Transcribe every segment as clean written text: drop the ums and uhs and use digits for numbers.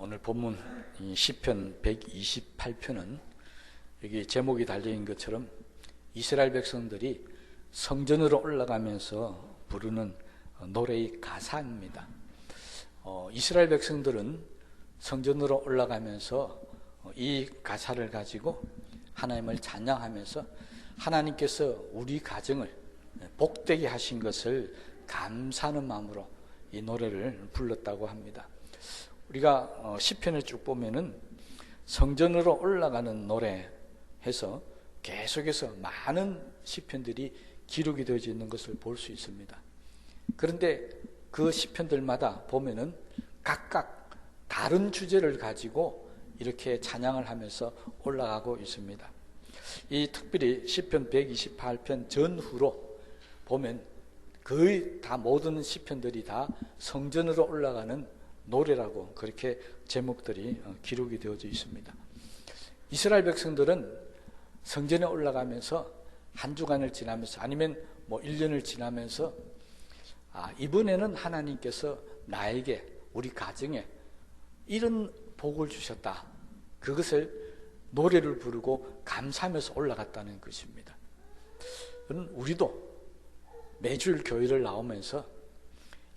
오늘 본문 시편 128편은 여기 제목이 달린 것처럼 이스라엘 백성들이 성전으로 올라가면서 부르는 노래의 가사입니다. 이스라엘 백성들은 성전으로 올라가면서 이 가사를 가지고 하나님을 찬양하면서 하나님께서 우리 가정을 복되게 하신 것을 감사하는 마음으로 이 노래를 불렀다고 합니다. 우리가 시편을 쭉 보면은 성전으로 올라가는 노래 해서 계속해서 많은 시편들이 기록이 되어져 있는 것을 볼 수 있습니다. 그런데 그 시편들마다 보면은 각각 다른 주제를 가지고 이렇게 찬양을 하면서 올라가고 있습니다. 이 특별히 시편 128편 전후로 보면 거의 다 모든 시편들이 다 성전으로 올라가는 노래라고 그렇게 제목들이 기록이 되어져 있습니다. 이스라엘 백성들은 성전에 올라가면서 한 주간을 지나면서 아니면 1년을 지나면서 이번에는 하나님께서 나에게 우리 가정에 이런 복을 주셨다. 그것을 노래를 부르고 감사하면서 올라갔다는 것입니다. 우리도 매주일 교회를 나오면서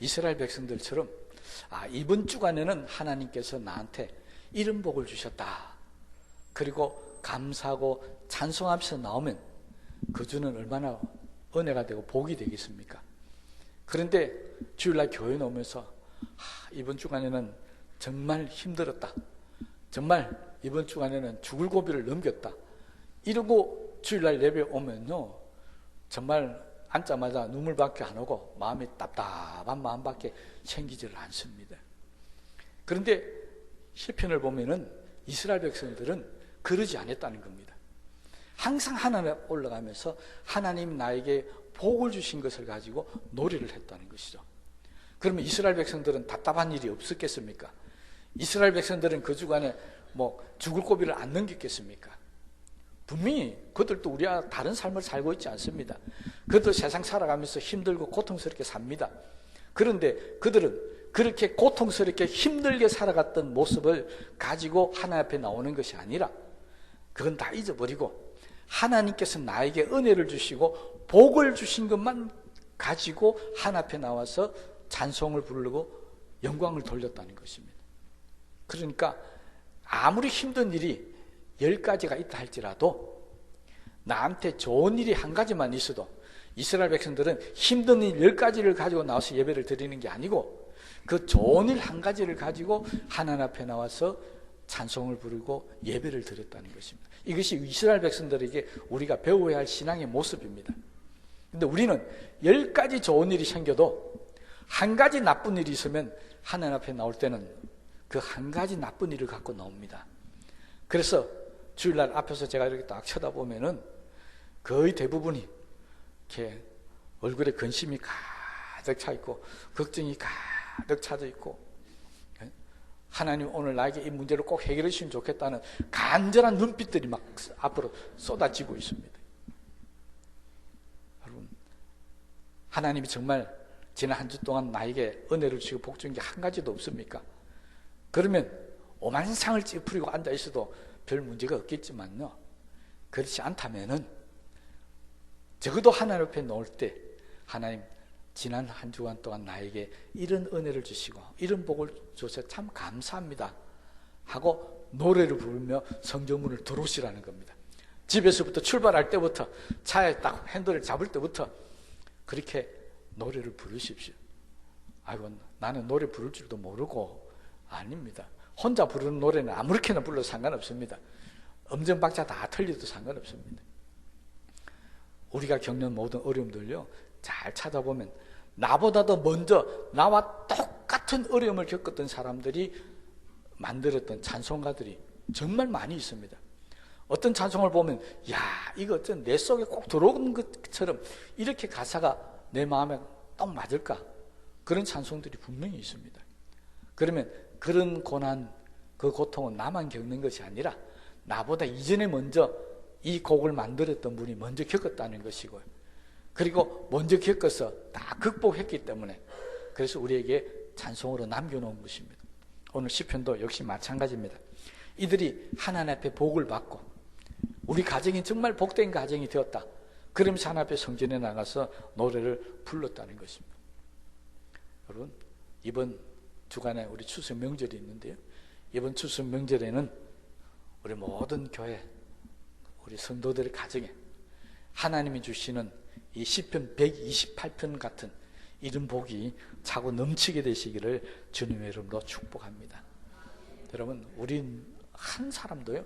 이스라엘 백성들처럼 이번 주간에는 하나님께서 나한테 이런 복을 주셨다. 그리고 감사하고 찬송하면서 나오면 그 주는 얼마나 은혜가 되고 복이 되겠습니까? 그런데 주일날 교회 나오면서 이번 주간에는 정말 힘들었다. 정말 이번 주간에는 죽을 고비를 넘겼다. 이러고 주일날 예배 오면요, 정말 앉자마자 눈물밖에 안 오고 마음이 답답한 마음밖에 생기지를 않습니다. 그런데 시편을 보면은 이스라엘 백성들은 그러지 않았다는 겁니다. 항상 하나님 올라가면서 하나님 나에게 복을 주신 것을 가지고 노래를 했다는 것이죠. 그러면 이스라엘 백성들은 답답한 일이 없었겠습니까? 이스라엘 백성들은 그 주간에 죽을 고비를 안 넘겼겠습니까? 분명히 그들도 우리와 다른 삶을 살고 있지 않습니다. 그들도 세상 살아가면서 힘들고 고통스럽게 삽니다. 그런데 그들은 그렇게 고통스럽게 힘들게 살아갔던 모습을 가지고 하나님 앞에 나오는 것이 아니라 그건 다 잊어버리고 하나님께서 나에게 은혜를 주시고 복을 주신 것만 가지고 하나님 앞에 나와서 찬송을 부르고 영광을 돌렸다는 것입니다. 그러니까 아무리 힘든 일이 10가지가 있다 할지라도 나한테 좋은 일이 한 가지만 있어도 이스라엘 백성들은 힘든 일 10가지를 가지고 나와서 예배를 드리는 게 아니고 그 좋은 일 한 가지를 가지고 하나님 앞에 나와서 찬송을 부르고 예배를 드렸다는 것입니다. 이것이 이스라엘 백성들에게 우리가 배워야 할 신앙의 모습입니다. 그런데 우리는 10가지 좋은 일이 생겨도 한 가지 나쁜 일이 있으면 하나님 앞에 나올 때는 그 한 가지 나쁜 일을 갖고 나옵니다. 그래서 주일날 앞에서 제가 이렇게 딱 쳐다보면은 거의 대부분이 이렇게 얼굴에 근심이 가득 차 있고 걱정이 가득 차져 있고 하나님 오늘 나에게 이 문제를 꼭 해결해 주시면 좋겠다는 간절한 눈빛들이 막 앞으로 쏟아지고 있습니다. 여러분, 하나님이 정말 지난 한 주 동안 나에게 은혜를 주시고 복 준 게 한 가지도 없습니까? 그러면 오만상을 찌푸리고 앉아 있어도 별 문제가 없겠지만요, 그렇지 않다면은 적어도 하나님 앞에 놓을 때 하나님 지난 한 주간 동안 나에게 이런 은혜를 주시고 이런 복을 주셔서 참 감사합니다 하고 노래를 부르며 성전문을 들어오시라는 겁니다. 집에서부터 출발할 때부터 차에 딱 핸들을 잡을 때부터 그렇게 노래를 부르십시오. 아이고, 나는 노래 부를 줄도 모르고. 아닙니다. 혼자 부르는 노래는 아무렇게나 불러도 상관없습니다. 음정박자 다 틀려도 상관없습니다. 우리가 겪는 모든 어려움들요, 잘 찾아보면 나보다도 먼저 나와 똑같은 어려움을 겪었던 사람들이 만들었던 찬송가들이 정말 많이 있습니다. 어떤 찬송을 보면 이거 어쩐 내 속에 꼭 들어오는 것처럼 이렇게 가사가 내 마음에 딱 맞을까? 그런 찬송들이 분명히 있습니다. 그러면 그런 고난, 그 고통은 나만 겪는 것이 아니라 나보다 이전에 먼저 이 곡을 만들었던 분이 먼저 겪었다는 것이고요. 그리고 먼저 겪어서 다 극복했기 때문에 그래서 우리에게 찬송으로 남겨놓은 것입니다. 오늘 시편도 역시 마찬가지입니다. 이들이 하나님 앞에 복을 받고 우리 가정이 정말 복된 가정이 되었다. 그러면서 하나님 앞에 성전에 나가서 노래를 불렀다는 것입니다. 여러분, 이번 주간에 우리 추석 명절이 있는데요. 이번 추석 명절에는 우리 모든 교회, 우리 성도들의 가정에 하나님이 주시는 이 시편 128편 같은 이런 복이 차고 넘치게 되시기를 주님의 이름으로 축복합니다. 여러분, 우린 한 사람도요,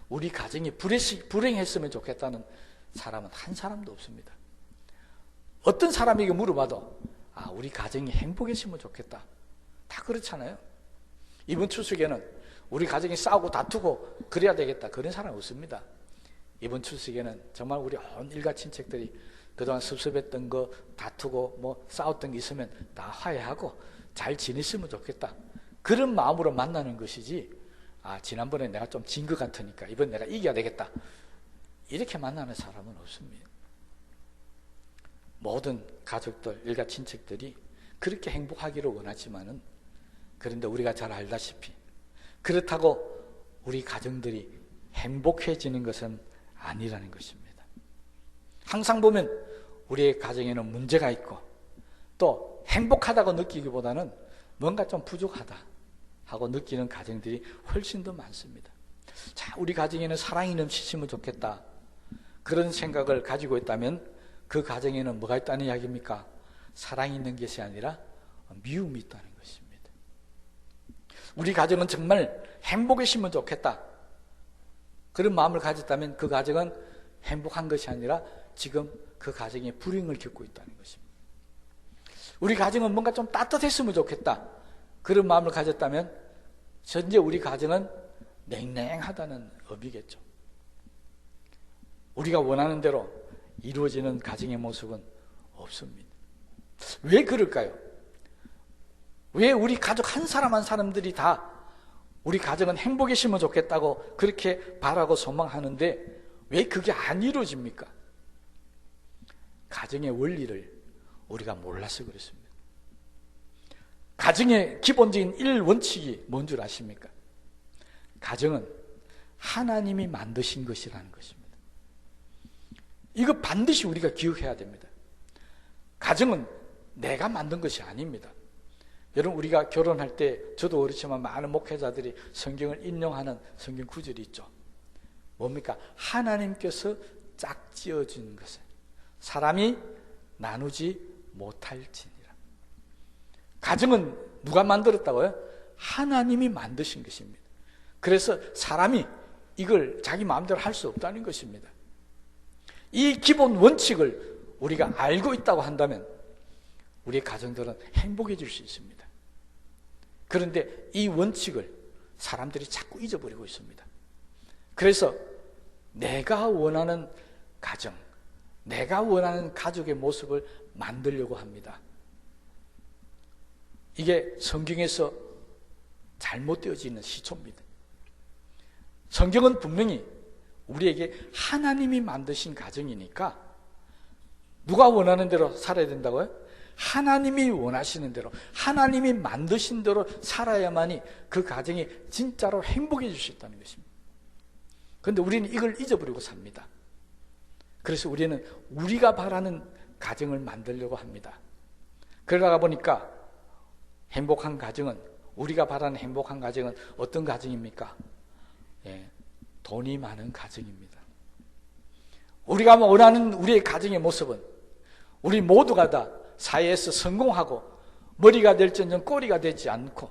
우리 가정이 불행했으면 좋겠다는 사람은 한 사람도 없습니다. 어떤 사람에게 물어봐도 우리 가정이 행복했으면 좋겠다. 다 그렇잖아요. 이번 추석에는 우리 가정이 싸우고 다투고 그래야 되겠다. 그런 사람 없습니다. 이번 추석에는 정말 우리 온 일가 친척들이 그동안 섭섭했던 거 다투고 뭐 싸웠던 게 있으면 다 화해하고 잘 지냈으면 좋겠다. 그런 마음으로 만나는 것이지 지난번에 내가 좀 진 것 같으니까 이번 내가 이겨야 되겠다. 이렇게 만나는 사람은 없습니다. 모든 가족들, 일가 친척들이 그렇게 행복하기를 원하지만은 그런데 우리가 잘 알다시피 그렇다고 우리 가정들이 행복해지는 것은 아니라는 것입니다. 항상 보면 우리의 가정에는 문제가 있고 또 행복하다고 느끼기보다는 뭔가 좀 부족하다 하고 느끼는 가정들이 훨씬 더 많습니다. 자, 우리 가정에는 사랑이 넘치시면 좋겠다. 그런 생각을 가지고 있다면 그 가정에는 뭐가 있다는 이야기입니까? 사랑이 있는 것이 아니라 미움이 있다는 것입니다. 우리 가정은 정말 행복해지면 좋겠다. 그런 마음을 가졌다면 그 가정은 행복한 것이 아니라 지금 그 가정에 불행을 겪고 있다는 것입니다. 우리 가정은 뭔가 좀 따뜻했으면 좋겠다. 그런 마음을 가졌다면 현재 우리 가정은 냉랭하다는 의미겠죠. 우리가 원하는 대로 이루어지는 가정의 모습은 없습니다. 왜 그럴까요? 왜 우리 가족 한 사람 한 사람들이 다 우리 가정은 행복해지면 좋겠다고 그렇게 바라고 소망하는데 왜 그게 안 이루어집니까? 가정의 원리를 우리가 몰라서 그렇습니다. 가정의 기본적인 1원칙이 뭔 줄 아십니까? 가정은 하나님이 만드신 것이라는 것입니다. 이거 반드시 우리가 기억해야 됩니다. 가정은 내가 만든 것이 아닙니다. 여러분, 우리가 결혼할 때 저도 그렇지만 많은 목회자들이 성경을 인용하는 성경 구절이 있죠. 뭡니까? 하나님께서 짝지어준 것을 사람이 나누지 못할지니라. 가정은 누가 만들었다고요? 하나님이 만드신 것입니다. 그래서 사람이 이걸 자기 마음대로 할 수 없다는 것입니다. 이 기본 원칙을 우리가 알고 있다고 한다면 우리 가정들은 행복해질 수 있습니다. 그런데 이 원칙을 사람들이 자꾸 잊어버리고 있습니다. 그래서 내가 원하는 가정, 내가 원하는 가족의 모습을 만들려고 합니다. 이게 성경에서 잘못되어져 있는 시초입니다. 성경은 분명히 우리에게 하나님이 만드신 가정이니까 누가 원하는 대로 살아야 된다고요? 하나님이 원하시는 대로, 하나님이 만드신 대로 살아야만이 그 가정이 진짜로 행복해질 수 있다는 것입니다. 그런데 우리는 이걸 잊어버리고 삽니다. 그래서 우리는 우리가 바라는 가정을 만들려고 합니다. 그러다 보니까 행복한 가정은, 우리가 바라는 행복한 가정은 어떤 가정입니까? 돈이 많은 가정입니다. 우리가 원하는 우리의 가정의 모습은 우리 모두가 다 사회에서 성공하고 머리가 될지언정 꼬리가 되지 않고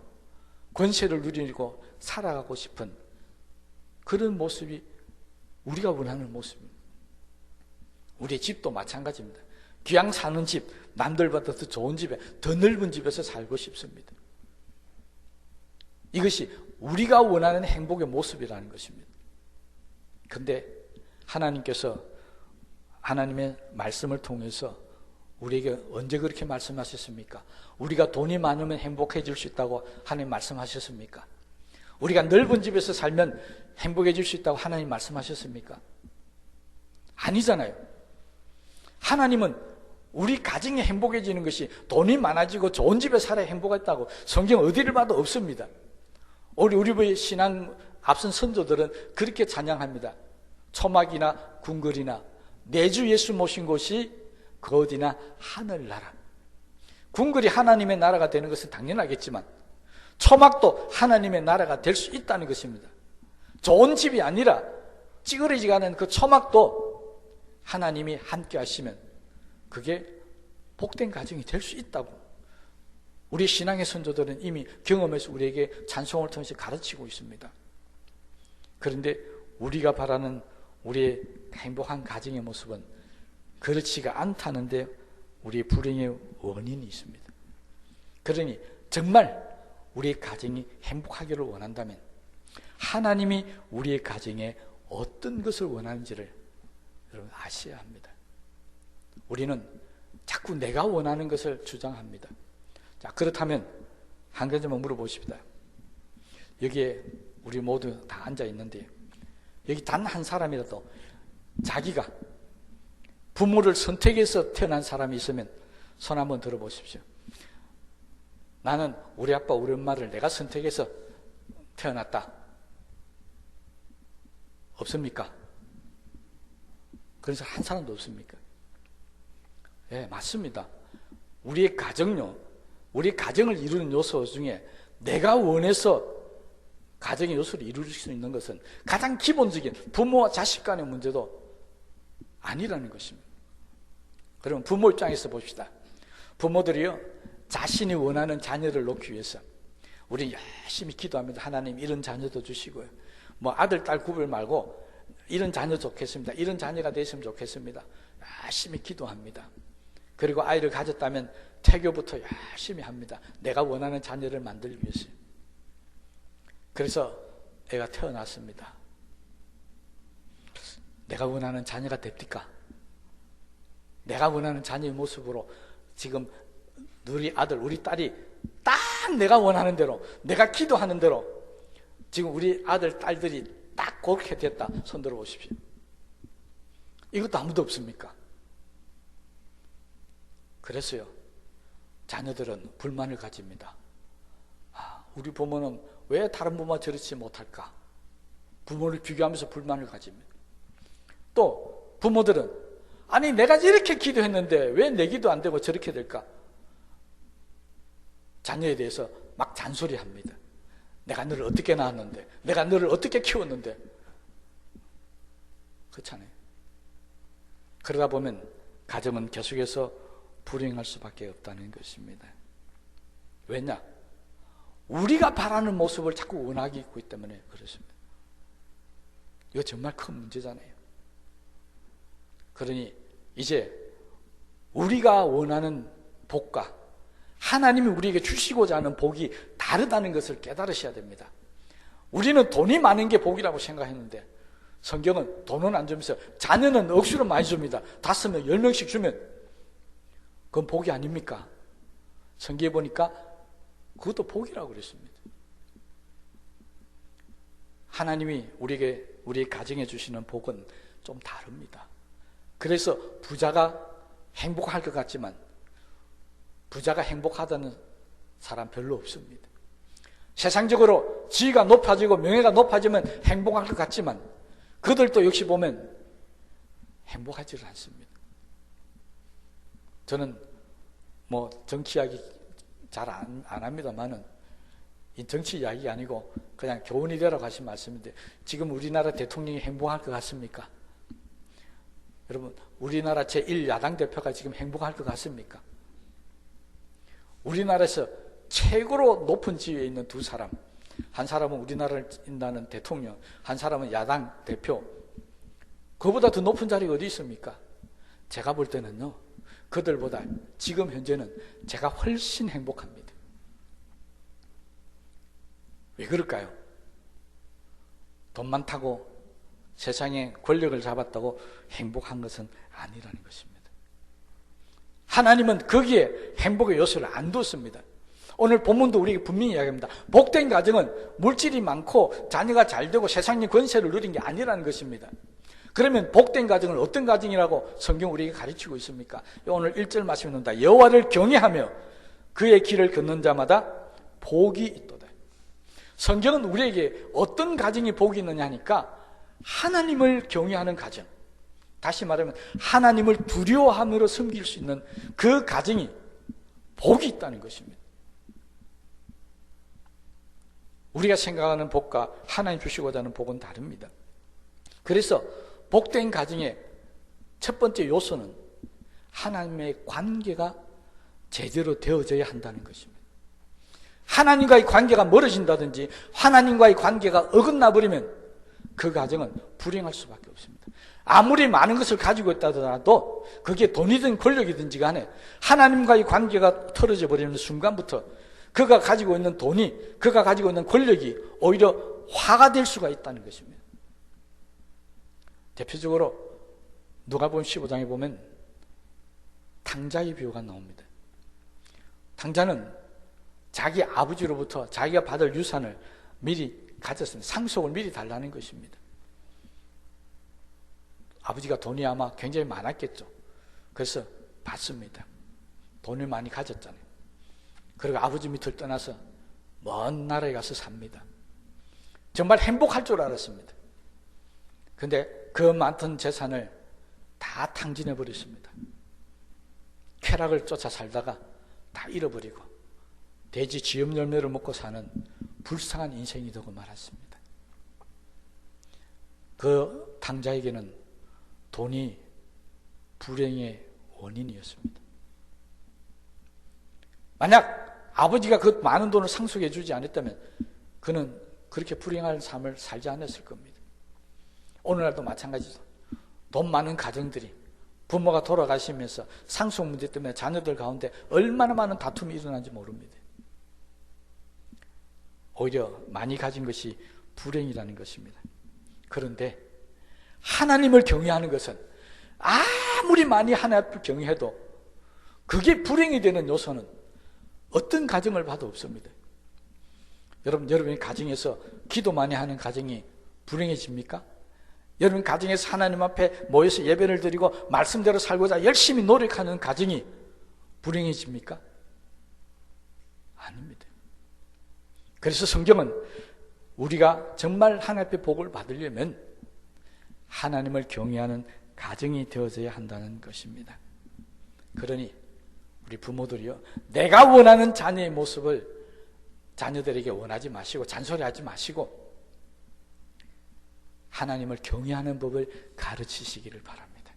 권세를 누리고 살아가고 싶은 그런 모습이 우리가 원하는 모습입니다. 우리의 집도 마찬가지입니다. 귀양 사는 집, 남들보다 더 좋은 집에, 더 넓은 집에서 살고 싶습니다. 이것이 우리가 원하는 행복의 모습이라는 것입니다. 그런데 하나님께서 하나님의 말씀을 통해서 우리에게 언제 그렇게 말씀하셨습니까? 우리가 돈이 많으면 행복해질 수 있다고 하나님 말씀하셨습니까? 우리가 넓은 집에서 살면 행복해질 수 있다고 하나님 말씀하셨습니까? 아니잖아요. 하나님은 우리 가정이 행복해지는 것이 돈이 많아지고 좋은 집에 살아야 행복했다고 성경 어디를 봐도 없습니다. 우리의 신앙 앞선 선조들은 그렇게 찬양합니다. 초막이나 궁궐이나 내 주 예수 모신 곳이 그 어디나 하늘나라. 궁궐이 하나님의 나라가 되는 것은 당연하겠지만 초막도 하나님의 나라가 될 수 있다는 것입니다. 좋은 집이 아니라 찌그러지지 않은 그 초막도 하나님이 함께 하시면 그게 복된 가정이 될 수 있다고 우리 신앙의 선조들은 이미 경험해서 우리에게 찬송을 통해서 가르치고 있습니다. 그런데 우리가 바라는 우리의 행복한 가정의 모습은 그렇지가 않다는데 우리의 불행의 원인이 있습니다. 그러니 정말 우리의 가정이 행복하기를 원한다면 하나님이 우리의 가정에 어떤 것을 원하는지를 여러분 아셔야 합니다. 우리는 자꾸 내가 원하는 것을 주장합니다. 자, 그렇다면 한 가지만 물어보십시다. 여기에 우리 모두 다 앉아 있는데 여기 단 한 사람이라도 자기가 부모를 선택해서 태어난 사람이 있으면 손 한번 들어보십시오. 나는 우리 아빠 우리 엄마를 내가 선택해서 태어났다. 없습니까? 그래서 한 사람도 없습니까? 예, 맞습니다. 우리의 가정요, 우리 가정을 이루는 요소 중에 내가 원해서 가정의 요소를 이룰 수 있는 것은 가장 기본적인 부모와 자식 간의 문제도 아니라는 것입니다. 그러면 부모 입장에서 봅시다. 부모들이요, 자신이 원하는 자녀를 놓기 위해서 우리 열심히 기도합니다. 하나님 이런 자녀도 주시고요. 뭐 아들, 딸 구별 말고 이런 자녀 좋겠습니다. 이런 자녀가 됐으면 좋겠습니다. 열심히 기도합니다. 그리고 아이를 가졌다면 태교부터 열심히 합니다. 내가 원하는 자녀를 만들기 위해서. 그래서 애가 태어났습니다. 내가 원하는 자녀가 됩니까? 내가 원하는 자녀의 모습으로 지금 우리 아들, 우리 딸이 딱 내가 원하는 대로, 내가 기도하는 대로 지금 우리 아들, 딸들이 딱 그렇게 됐다. 손 들어 보십시오. 이것도 아무도 없습니까? 그래서요, 자녀들은 불만을 가집니다. 우리 부모는 왜 다른 부모와 저렇지 못할까? 부모를 비교하면서 불만을 가집니다. 또 부모들은 아니 내가 이렇게 기도했는데 왜 내 기도 안 되고 저렇게 될까? 자녀에 대해서 막 잔소리합니다. 내가 너를 어떻게 낳았는데, 내가 너를 어떻게 키웠는데. 그렇잖아요. 그러다 보면 가정은 계속해서 불행할 수밖에 없다는 것입니다. 왜냐? 우리가 바라는 모습을 자꾸 원하기 있기 때문에 그렇습니다. 이거 정말 큰 문제잖아요. 그러니 이제 우리가 원하는 복과 하나님이 우리에게 주시고자 하는 복이 다르다는 것을 깨달으셔야 됩니다. 우리는 돈이 많은 게 복이라고 생각했는데 성경은 돈은 안 주면서 자녀는 억수로 많이 줍니다. 5명, 10명씩 주면 그건 복이 아닙니까? 성경에 보니까 그것도 복이라고 그랬습니다. 하나님이 우리에게 우리 가정에 주시는 복은 좀 다릅니다. 그래서 부자가 행복할 것 같지만 부자가 행복하다는 사람 별로 없습니다. 세상적으로 지위가 높아지고 명예가 높아지면 행복할 것 같지만 그들도 역시 보면 행복하지를 않습니다. 저는 뭐 정치 이야기 잘 안 합니다만은 이 정치 이야기가 아니고 그냥 교훈이 되라고 하신 말씀인데 지금 우리나라 대통령이 행복할 것 같습니까? 여러분 우리나라 제1야당 대표가 지금 행복할 것 같습니까? 우리나라에서 최고로 높은 지위에 있는 두 사람, 한 사람은 우리나라를 인다는 대통령, 한 사람은 야당 대표, 그보다 더 높은 자리가 어디 있습니까? 제가 볼 때는요, 그들보다 지금 현재는 제가 훨씬 행복합니다. 왜 그럴까요? 돈 많다고 세상에 권력을 잡았다고 행복한 것은 아니라는 것입니다. 하나님은 거기에 행복의 요소를 안 뒀습니다. 오늘 본문도 우리에게 분명히 이야기합니다. 복된 가정은 물질이 많고 자녀가 잘 되고 세상의 권세를 누린 게 아니라는 것입니다. 그러면 복된 가정은 어떤 가정이라고 성경 우리에게 가르치고 있습니까? 오늘 1절 말씀에 나온다. 여호와를 경외하며 그의 길을 걷는 자마다 복이 있도다. 성경은 우리에게 어떤 가정이 복이 있느냐 하니까 하나님을 경외하는 가정, 다시 말하면 하나님을 두려워함으로 섬길 수 있는 그 가정이 복이 있다는 것입니다. 우리가 생각하는 복과 하나님 주시고자 하는 복은 다릅니다. 그래서 복된 가정의 첫 번째 요소는 하나님의 관계가 제대로 되어져야 한다는 것입니다. 하나님과의 관계가 멀어진다든지 하나님과의 관계가 어긋나 버리면 그 가정은 불행할 수밖에 없습니다. 아무리 많은 것을 가지고 있다 하더라도 그게 돈이든 권력이든지 간에 하나님과의 관계가 틀어져 버리는 순간부터 그가 가지고 있는 돈이, 그가 가지고 있는 권력이 오히려 화가 될 수가 있다는 것입니다. 대표적으로 누가복음 15장에 보면 탕자의 비유가 나옵니다. 탕자는 자기 아버지로부터 자기가 받을 유산을 미리 가졌습니다. 상속을 미리 달라는 것입니다. 아버지가 돈이 아마 굉장히 많았겠죠. 그래서 받습니다. 돈을 많이 가졌잖아요. 그리고 아버지 밑을 떠나서 먼 나라에 가서 삽니다. 정말 행복할 줄 알았습니다. 그런데 그 많던 재산을 다 탕진해 버렸습니다. 쾌락을 쫓아 살다가 다 잃어버리고 돼지 지엽 열매를 먹고 사는 불쌍한 인생이 되고 말았습니다. 그 탕자에게는 돈이 불행의 원인이었습니다. 만약 아버지가 그 많은 돈을 상속해 주지 않았다면 그는 그렇게 불행한 삶을 살지 않았을 겁니다. 오늘날도 마찬가지죠. 돈 많은 가정들이 부모가 돌아가시면서 상속 문제 때문에 자녀들 가운데 얼마나 많은 다툼이 일어나는지 모릅니다. 오히려 많이 가진 것이 불행이라는 것입니다. 그런데 하나님을 경외하는 것은 아무리 많이 하나님을 경외해도 그게 불행이 되는 요소는 어떤 가정을 봐도 없습니다. 여러분의 가정에서 기도 많이 하는 가정이 불행해집니까? 여러분 가정에서 하나님 앞에 모여서 예배를 드리고 말씀대로 살고자 열심히 노력하는 가정이 불행해집니까? 아닙니다. 그래서 성경은 우리가 정말 하나님 앞에 복을 받으려면 하나님을 경외하는 가정이 되어져야 한다는 것입니다. 그러니 우리 부모들이요, 내가 원하는 자녀의 모습을 자녀들에게 원하지 마시고 잔소리하지 마시고 하나님을 경외하는 법을 가르치시기를 바랍니다.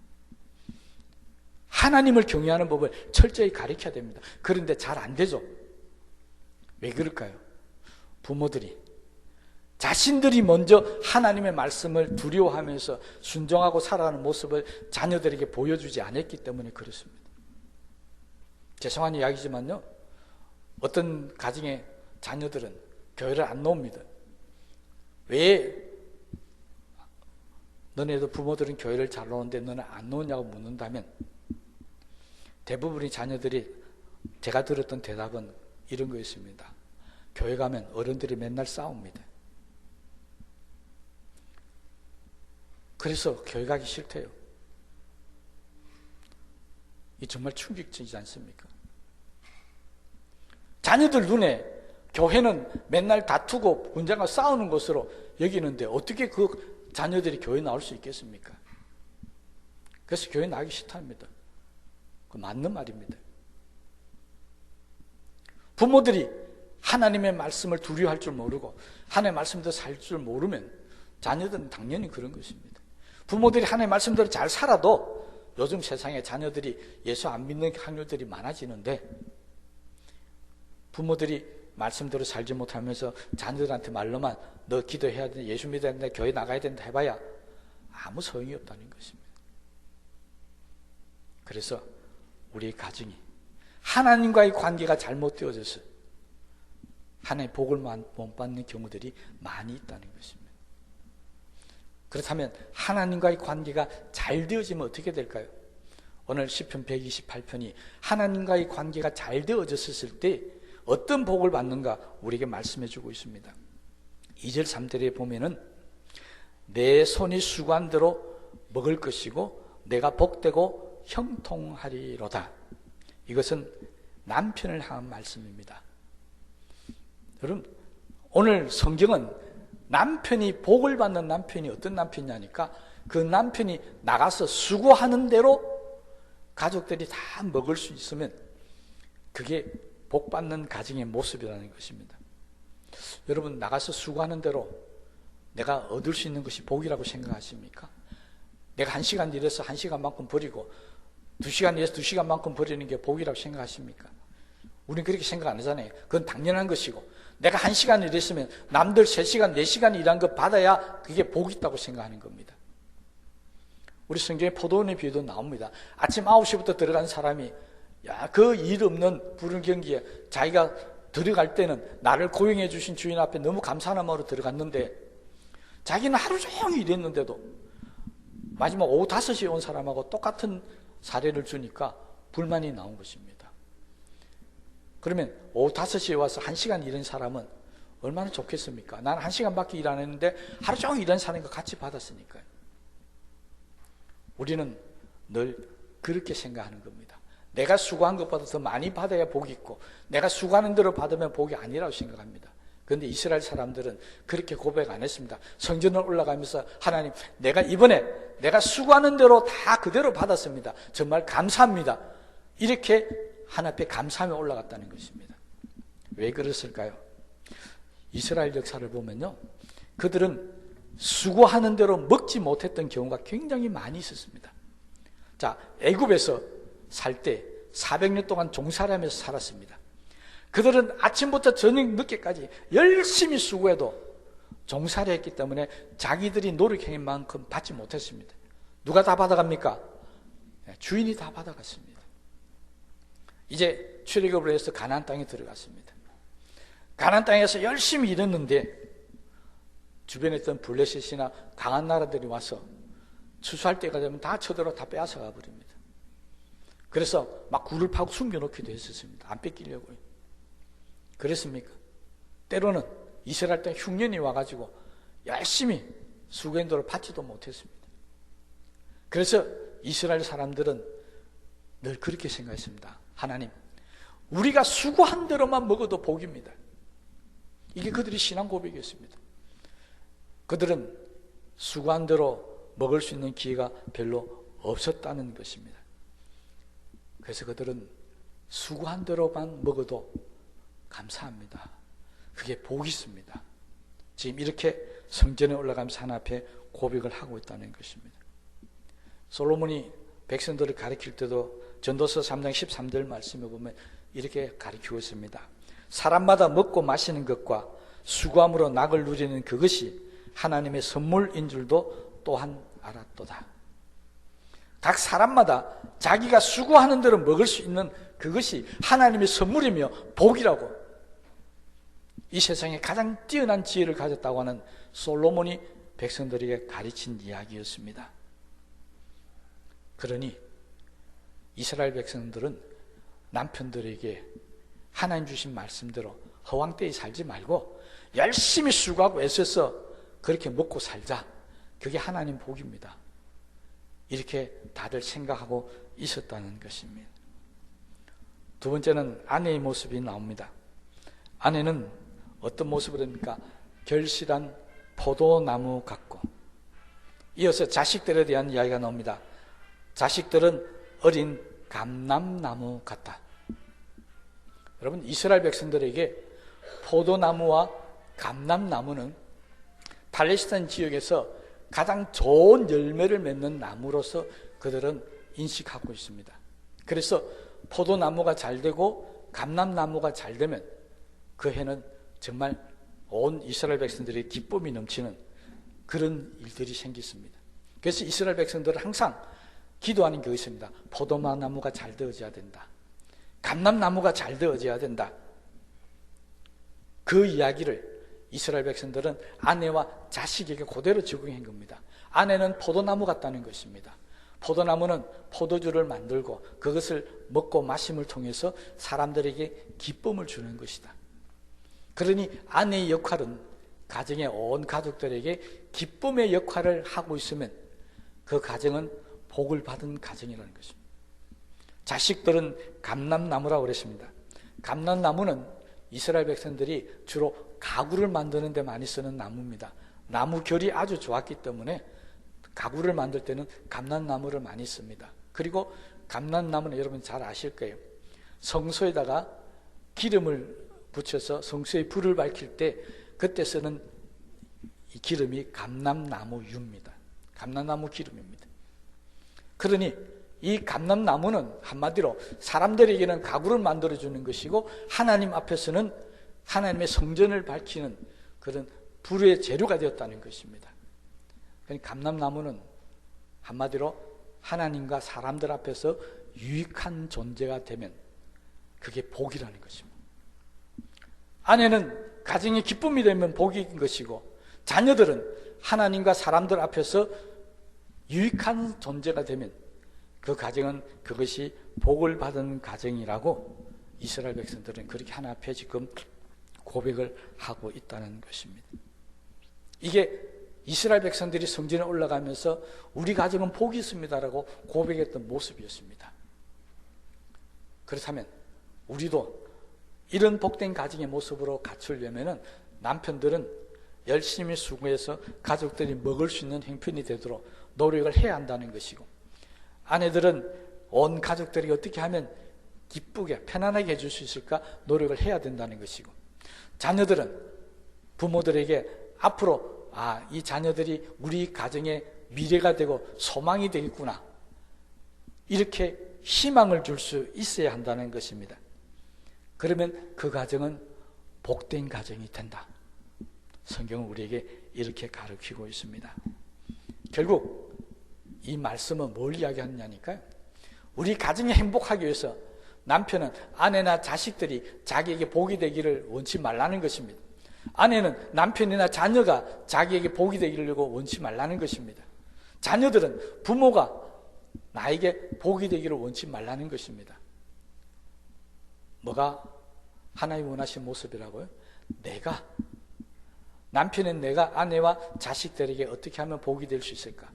하나님을 경외하는 법을 철저히 가르쳐야 됩니다. 그런데 잘 안 되죠. 왜 그럴까요? 부모들이 자신들이 먼저 하나님의 말씀을 두려워하면서 순종하고 살아가는 모습을 자녀들에게 보여주지 않았기 때문에 그렇습니다. 죄송한 이야기지만요, 어떤 가정의 자녀들은 교회를 안 나옵니다. 왜 너네도 부모들은 교회를 잘 나오는데 너는 안 나오냐고 묻는다면 대부분의 자녀들이 제가 들었던 대답은 이런 거였습니다. 교회 가면 어른들이 맨날 싸웁니다. 그래서 교회 가기 싫대요. 이 정말 충격적이지 않습니까? 자녀들 눈에 교회는 맨날 다투고 분쟁하고 싸우는 것으로 여기는데 어떻게 그 자녀들이 교회 나올 수 있겠습니까? 그래서 교회 나가기 싫답니다. 그 맞는 말입니다. 부모들이 하나님의 말씀을 두려워할 줄 모르고 하나님의 말씀대로 살 줄 모르면 자녀들은 당연히 그런 것입니다. 부모들이 하나님의 말씀대로 잘 살아도 요즘 세상에 자녀들이 예수 안 믿는 확률들이 많아지는데 부모들이 말씀대로 살지 못하면서 자녀들한테 말로만 너 기도해야 된다, 예수 믿어야 된다, 교회 나가야 된다 해봐야 아무 소용이 없다는 것입니다. 그래서 우리의 가정이 하나님과의 관계가 잘못되어져서 하나님의 복을 못 받는 경우들이 많이 있다는 것입니다. 그렇다면 하나님과의 관계가 잘 되어지면 어떻게 될까요? 오늘 시편 128편이 하나님과의 관계가 잘 되어졌을 때 어떤 복을 받는가 우리에게 말씀해 주고 있습니다. 2절 3절에 보면은 내 손이 수고한 대로 먹을 것이고 내가 복되고 형통하리로다. 이것은 남편을 향한 말씀입니다. 여러분, 오늘 성경은 남편이 복을 받는 남편이 어떤 남편이냐니까 그 남편이 나가서 수고하는 대로 가족들이 다 먹을 수 있으면 그게 복 받는 가정의 모습이라는 것입니다. 여러분, 나가서 수고하는 대로 내가 얻을 수 있는 것이 복이라고 생각하십니까? 내가 1시간 일해서 1시간만큼 버리고 2시간 일해서 2시간만큼 버리는 게 복이라고 생각하십니까? 우리는 그렇게 생각 안 하잖아요. 그건 당연한 것이고, 내가 1시간 일했으면 남들 3시간, 4시간 일한 거 받아야 그게 복이 있다고 생각하는 겁니다. 우리 성경에 포도원의 비유도 나옵니다. 아침 9시부터 들어간 사람이 그 일 없는 불경기에 자기가 들어갈 때는 나를 고용해 주신 주인 앞에 너무 감사한 마음으로 들어갔는데 자기는 하루 종일 일했는데도 마지막 오후 5시에 온 사람하고 똑같은 사례를 주니까 불만이 나온 것입니다. 그러면 오후 5시에 와서 1시간 일한 사람은 얼마나 좋겠습니까? 나는 1시간밖에 일 안 했는데 하루 종일 일한 사람과 같이 받았으니까요. 우리는 늘 그렇게 생각하는 겁니다. 내가 수고한 것보다 더 많이 받아야 복이 있고 내가 수고하는 대로 받으면 복이 아니라고 생각합니다. 그런데 이스라엘 사람들은 그렇게 고백 안 했습니다. 성전을 올라가면서 하나님, 내가 이번에 내가 수고하는 대로 다 그대로 받았습니다. 정말 감사합니다. 이렇게 하나님 앞에 감사하며 올라갔다는 것입니다. 왜 그랬을까요? 이스라엘 역사를 보면요, 그들은 수고하는 대로 먹지 못했던 경우가 굉장히 많이 있었습니다. 자, 애굽에서 살 때 400년 동안 종살이하면서 살았습니다. 그들은 아침부터 저녁 늦게까지 열심히 수고해도 종살이했기 때문에 자기들이 노력한 만큼 받지 못했습니다. 누가 다 받아갑니까? 주인이 다 받아갔습니다. 이제 출애굽을 해서 가나안 땅에 들어갔습니다. 가나안 땅에서 열심히 일했는데 주변에 있던 블레셋이나 강한 나라들이 와서 추수할 때가 되면 다 쳐들어 다 빼앗아가 버립니다. 그래서 막 굴을 파고 숨겨놓기도 했었습니다. 안 뺏기려고요. 그랬습니까? 때로는 이스라엘 땅에 흉년이 와가지고 열심히 수고인도를 받지도 못했습니다. 그래서 이스라엘 사람들은 늘 그렇게 생각했습니다. 하나님, 우리가 수고한 대로만 먹어도 복입니다. 이게 그들이 신앙 고백이었습니다. 그들은 수고한 대로 먹을 수 있는 기회가 별로 없었다는 것입니다. 그래서 그들은 수고한 대로만 먹어도 감사합니다. 그게 복이 있습니다. 지금 이렇게 성전에 올라가면서 하나님 앞에 고백을 하고 있다는 것입니다. 솔로몬이 백성들을 가르칠 때도 전도서 3장 13절 말씀에 보면 이렇게 가르치고 있습니다. 사람마다 먹고 마시는 것과 수고함으로 낙을 누리는 그것이 하나님의 선물인 줄도 또한 알았도다. 각 사람마다 자기가 수고하는 대로 먹을 수 있는 그것이 하나님의 선물이며 복이라고, 이 세상에 가장 뛰어난 지혜를 가졌다고 하는 솔로몬이 백성들에게 가르친 이야기였습니다. 그러니 이스라엘 백성들은 남편들에게 하나님 주신 말씀대로 허황되이 살지 말고 열심히 수고하고 애써서 그렇게 먹고 살자. 그게 하나님 복입니다. 이렇게 다들 생각하고 있었다는 것입니다. 두 번째는 아내의 모습이 나옵니다. 아내는 어떤 모습을 합니까? 결실한 포도나무 같고, 이어서 자식들에 대한 이야기가 나옵니다. 자식들은 어린 감람나무 같다. 여러분, 이스라엘 백성들에게 포도나무와 감람나무는 팔레스타인 지역에서 가장 좋은 열매를 맺는 나무로서 그들은 인식하고 있습니다. 그래서 포도나무가 잘 되고 감람나무가 잘 되면 그 해는 정말 온 이스라엘 백성들의 기쁨이 넘치는 그런 일들이 생겼습니다. 그래서 이스라엘 백성들은 항상 기도하는 게 있습니다. 포도나무가 잘 되어져야 된다. 감람나무가 잘 되어져야 된다. 그 이야기를 이스라엘 백성들은 아내와 자식에게 그대로 적용한 겁니다. 아내는 포도나무 같다는 것입니다. 포도나무는 포도주를 만들고 그것을 먹고 마심을 통해서 사람들에게 기쁨을 주는 것이다. 그러니 아내의 역할은 가정의 온 가족들에게 기쁨의 역할을 하고 있으면 그 가정은 복을 받은 가정이라는 것입니다. 자식들은 감람나무라고 그랬습니다. 감람나무는 이스라엘 백성들이 주로 가구를 만드는 데 많이 쓰는 나무입니다. 나무 결이 아주 좋았기 때문에 가구를 만들 때는 감람나무를 많이 씁니다. 그리고 감람나무는 여러분 잘 아실 거예요. 성소에다가 기름을 붙여서 성소에 불을 밝힐 때 그때 쓰는 이 기름이 감람나무유입니다. 감람나무 기름입니다. 그러니 이 감람나무는 한마디로 사람들에게는 가구를 만들어주는 것이고 하나님 앞에서는 하나님의 성전을 밝히는 그런 불의 재료가 되었다는 것입니다. 그러니까 감람나무는 한마디로 하나님과 사람들 앞에서 유익한 존재가 되면 그게 복이라는 것입니다. 아내는 가정의 기쁨이 되면 복인 것이고 자녀들은 하나님과 사람들 앞에서 유익한 존재가 되면 그 가정은 그것이 복을 받은 가정이라고 이스라엘 백성들은 그렇게 하나 앞에 지금 고백을 하고 있다는 것입니다. 이게 이스라엘 백성들이 성전에 올라가면서 우리 가정은 복이 있습니다라고 고백했던 모습이었습니다. 그렇다면 우리도 이런 복된 가정의 모습으로 갖추려면 남편들은 열심히 수고해서 가족들이 먹을 수 있는 형편이 되도록 노력을 해야 한다는 것이고, 아내들은 온 가족들이 어떻게 하면 기쁘게 편안하게 해줄 수 있을까 노력을 해야 된다는 것이고, 자녀들은 부모들에게 앞으로 이 자녀들이 우리 가정의 미래가 되고 소망이 되겠구나, 이렇게 희망을 줄 수 있어야 한다는 것입니다. 그러면 그 가정은 복된 가정이 된다. 성경은 우리에게 이렇게 가르치고 있습니다. 결국 이 말씀은 뭘 이야기하느냐니까요, 우리 가정이 행복하기 위해서 남편은 아내나 자식들이 자기에게 복이 되기를 원치 말라는 것입니다. 아내는 남편이나 자녀가 자기에게 복이 되기를 원치 말라는 것입니다. 자녀들은 부모가 나에게 복이 되기를 원치 말라는 것입니다. 뭐가 하나님 원하신 모습이라고요? 남편은 내가 아내와 자식들에게 어떻게 하면 복이 될 수 있을까?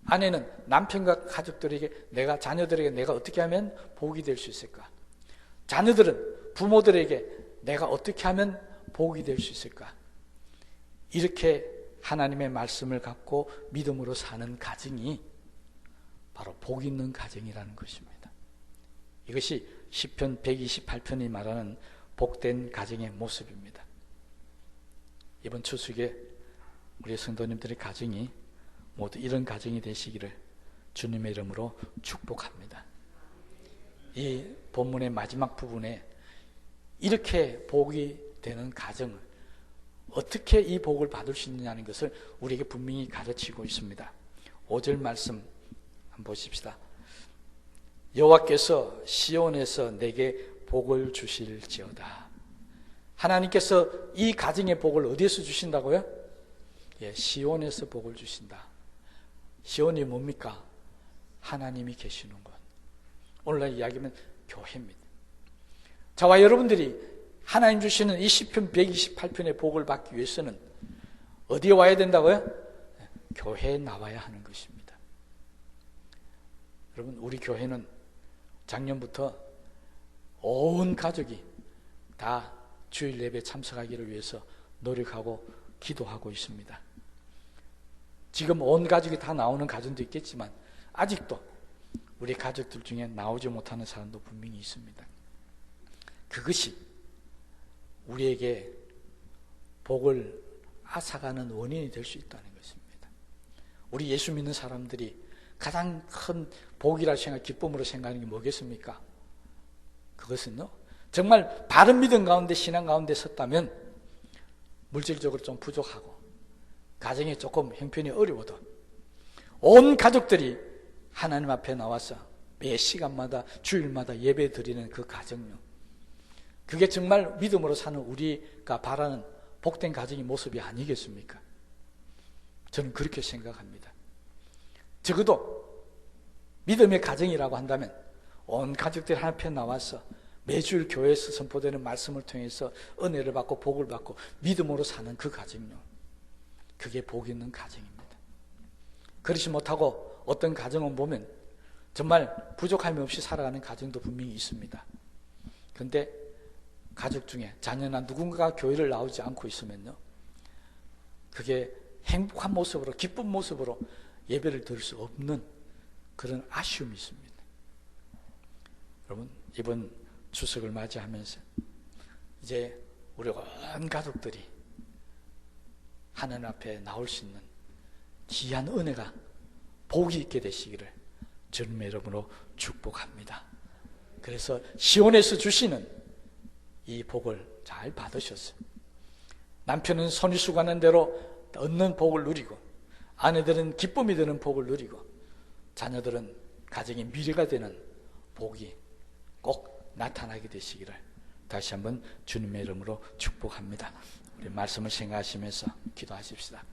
아내는 남편과 가족들에게 자녀들에게 내가 어떻게 하면 복이 될 수 있을까? 자녀들은 부모들에게 내가 어떻게 하면 복이 될 수 있을까? 이렇게 하나님의 말씀을 갖고 믿음으로 사는 가정이 바로 복 있는 가정이라는 것입니다. 이것이 시편 128편이 말하는 복된 가정의 모습입니다. 이번 추수에 우리 성도님들의 가정이 모두 이런 가정이 되시기를 주님의 이름으로 축복합니다. 이 본문의 마지막 부분에 이렇게 복이 되는 가정을 어떻게 이 복을 받을 수 있느냐는 것을 우리에게 분명히 가르치고 있습니다. 5절 말씀 한번 보십시다. 여호와께서 시온에서 내게 복을 주실지어다. 하나님께서 이 가정의 복을 어디에서 주신다고요? 시온에서 복을 주신다. 시온이 뭡니까? 하나님이 계시는 곳. 오늘날 이야기하면 교회입니다. 저와 여러분들이 하나님 주시는 이 시편 128편의 복을 받기 위해서는 어디에 와야 된다고요? 교회에 나와야 하는 것입니다. 여러분, 우리 교회는 작년부터 온 가족이 다 주일 예배 참석하기를 위해서 노력하고 기도하고 있습니다. 지금 온 가족이 다 나오는 가정도 있겠지만 아직도 우리 가족들 중에 나오지 못하는 사람도 분명히 있습니다. 그것이 우리에게 복을 앗아가는 원인이 될 수 있다는 것입니다. 우리 예수 믿는 사람들이 가장 큰 복이라 기쁨으로 생각하는 게 뭐겠습니까? 그것은요, 정말 바른 믿음 가운데, 신앙 가운데 섰다면 물질적으로 좀 부족하고 가정이 조금 형편이 어려워도 온 가족들이 하나님 앞에 나와서 매 시간마다 주일마다 예배 드리는 그 가정요, 그게 정말 믿음으로 사는 우리가 바라는 복된 가정의 모습이 아니겠습니까? 저는 그렇게 생각합니다. 적어도 믿음의 가정이라고 한다면 온 가족들이 하나님 앞에 나와서 매주일 교회에서 선포되는 말씀을 통해서 은혜를 받고 복을 받고 믿음으로 사는 그 가정요, 그게 복 있는 가정입니다. 그렇지 못하고 어떤 가정은 보면 정말 부족함이 없이 살아가는 가정도 분명히 있습니다. 그런데 가족 중에 자녀나 누군가가 교회를 나오지 않고 있으면요, 그게 행복한 모습으로, 기쁜 모습으로 예배를 드릴 수 없는 그런 아쉬움이 있습니다. 여러분, 이번 추석을 맞이하면서 이제 우리 온 가족들이 하나님 앞에 나올 수 있는 귀한 은혜가, 복이 있게 되시기를 주님의 이름으로 축복합니다. 그래서 시온에서 주시는 이 복을 잘 받으셨어요. 남편은 선지수가는 대로 얻는 복을 누리고, 아내들은 기쁨이 되는 복을 누리고, 자녀들은 가정의 미래가 되는 복이 꼭 나타나게 되시기를 다시 한번 주님의 이름으로 축복합니다. 우리 말씀을 생각하시면서 기도하십시다.